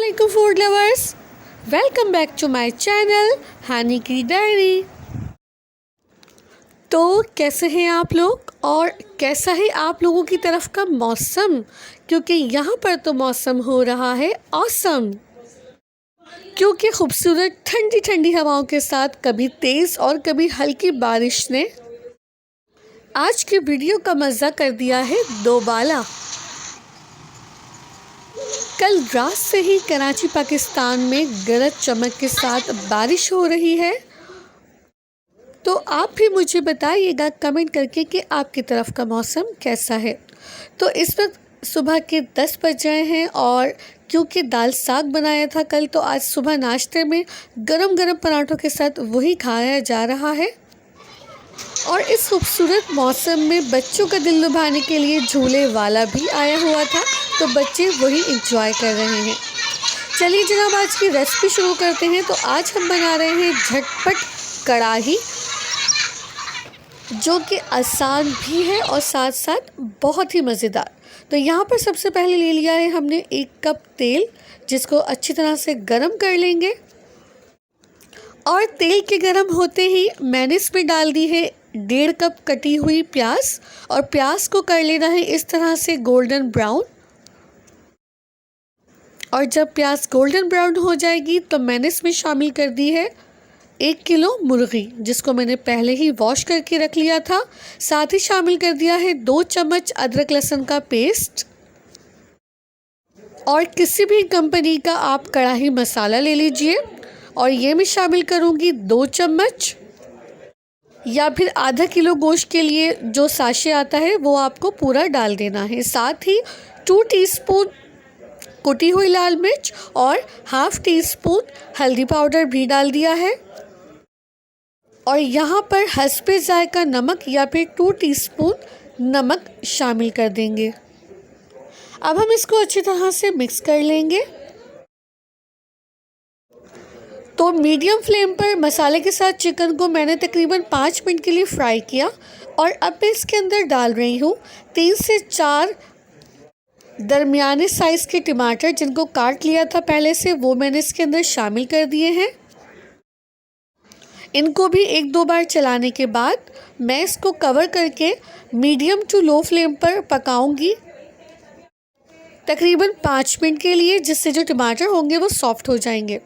Assalamualaikum food lovers, welcome back to my channel हानी की diary. तो कैसे हैं आप लोग और कैसा है आप लोगों की तरफ का मौसम, क्योंकि यहाँ पर तो मौसम हो रहा है ऑसम, क्योंकि खूबसूरत ठंडी ठंडी हवाओं के साथ कभी तेज़ और कभी हल्की बारिश ने आज की वीडियो का मज़ा कर दिया है दोबाला। कल रात से ही कराची पाकिस्तान में गरज चमक के साथ बारिश हो रही है। तो आप भी मुझे बताइएगा कमेंट करके कि आपकी तरफ का मौसम कैसा है। तो इस वक्त सुबह के 10 बज रहे हैं और क्योंकि दाल साग बनाया था कल, तो आज सुबह नाश्ते में गरम गरम पराठों के साथ वही खाया जा रहा है। और इस खूबसूरत मौसम में बच्चों का दिल लुभाने के लिए झूले वाला भी आया हुआ था, तो बच्चे वही एंजॉय कर रहे हैं। चलिए जनाब, आज की रेसिपी शुरू करते हैं। तो आज हम बना रहे हैं झटपट कढ़ाई, जो कि आसान भी है और साथ साथ बहुत ही मज़ेदार। तो यहाँ पर सबसे पहले ले लिया है हमने 1 कप तेल, जिसको अच्छी तरह से गरम कर लेंगे। और तेल के गरम होते ही मैंने इसमें डाल दी है 1.5 कप कटी हुई प्याज, और प्याज को कर लेना है इस तरह से गोल्डन ब्राउन। और जब प्याज गोल्डन ब्राउन हो जाएगी तो मैंने इसमें शामिल कर दी है 1 किलो मुर्गी, जिसको मैंने पहले ही वॉश करके रख लिया था। साथ ही शामिल कर दिया है 2 चम्मच अदरक लहसुन का पेस्ट, और किसी भी कंपनी का आप कढ़ाई मसाला ले लीजिए। और ये मैं शामिल करूँगी 2 चम्मच, या फिर आधा किलो गोश्त के लिए जो साशे आता है वो आपको पूरा डाल देना है। साथ ही 2 टीस्पून कुटी हुई लाल मिर्च और ½ टीस्पून हल्दी पाउडर भी डाल दिया है। और यहाँ पर हस्बे जायका नमक या फिर 2 टीस्पून नमक शामिल कर देंगे। अब हम इसको अच्छी तरह से मिक्स कर लेंगे। तो मीडियम फ्लेम पर मसाले के साथ चिकन को मैंने तकरीबन 5 मिनट के लिए फ्राई किया। और अब मैं इसके अंदर डाल रही हूँ 3 से 4 दरमियाने साइज़ के टमाटर, जिनको काट लिया था पहले से, वो मैंने इसके अंदर शामिल कर दिए हैं। इनको भी 1-2 बार चलाने के बाद मैं इसको कवर करके मीडियम टू लो फ्लेम पर पकाऊंगी तकरीबन 5 मिनट के लिए, जिससे जो टमाटर होंगे वो सॉफ्ट हो जाएंगे।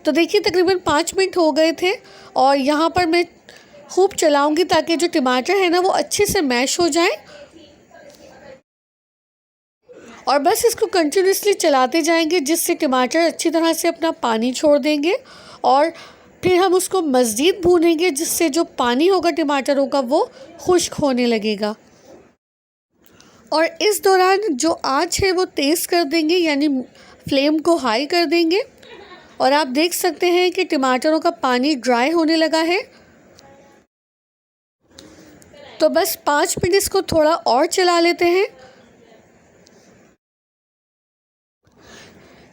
तो देखिए तकरीबन 5 मिनट हो गए थे, और यहाँ पर मैं खूब चलाऊंगी ताकि जो टमाटर है ना वो अच्छे से मैश हो जाए। और बस इसको कंटिन्यूसली चलाते जाएंगे, जिससे टमाटर अच्छी तरह से अपना पानी छोड़ देंगे। और फिर हम उसको मज़ीद भूनेंगे, जिससे जो पानी होगा टमाटरों का वो खुश्क होने लगेगा। और इस दौरान जो आँच है वो तेज़ कर देंगे, यानी फ्लेम को हाई कर देंगे। और आप देख सकते हैं कि टमाटरों का पानी ड्राई होने लगा है। तो बस 5 मिनट इसको थोड़ा और चला लेते हैं।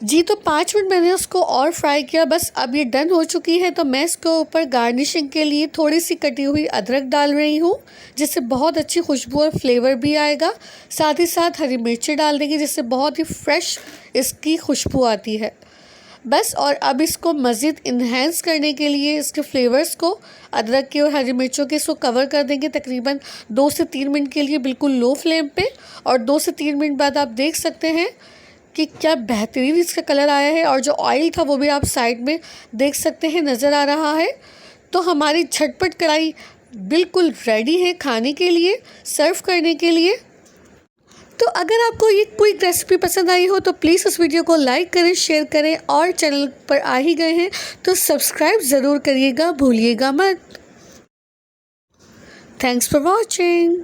जी, तो 5 मिनट मैंने उसको और फ्राई किया। बस अब ये डन हो चुकी है। तो मैं इसके ऊपर गार्निशिंग के लिए थोड़ी सी कटी हुई अदरक डाल रही हूँ, जिससे बहुत अच्छी खुशबू और फ्लेवर भी आएगा। साथ ही साथ हरी मिर्ची डाल देंगे, जिससे बहुत ही फ्रेश इसकी खुशबू आती है। बस, और अब इसको मज़ीद इन्हेंस करने के लिए इसके फ्लेवर्स को, अदरक के और हरी मिर्चों के, इसको कवर कर देंगे तकरीबन 2 से 3 मिनट के लिए बिल्कुल लो फ्लेम पे। और 2 से 3 मिनट बाद आप देख सकते हैं कि क्या बेहतरीन इसका कलर आया है, और जो ऑयल था वो भी आप साइड में देख सकते हैं नज़र आ रहा है। तो हमारी झटपट कढ़ाई बिल्कुल रेडी है खाने के लिए, सर्व करने के लिए। तो अगर आपको ये क्विक रेसिपी पसंद आई हो तो प्लीज़ इस वीडियो को लाइक करें, शेयर करें, और चैनल पर आ ही गए हैं तो सब्सक्राइब ज़रूर करिएगा, भूलिएगा मत। Thanks for watching.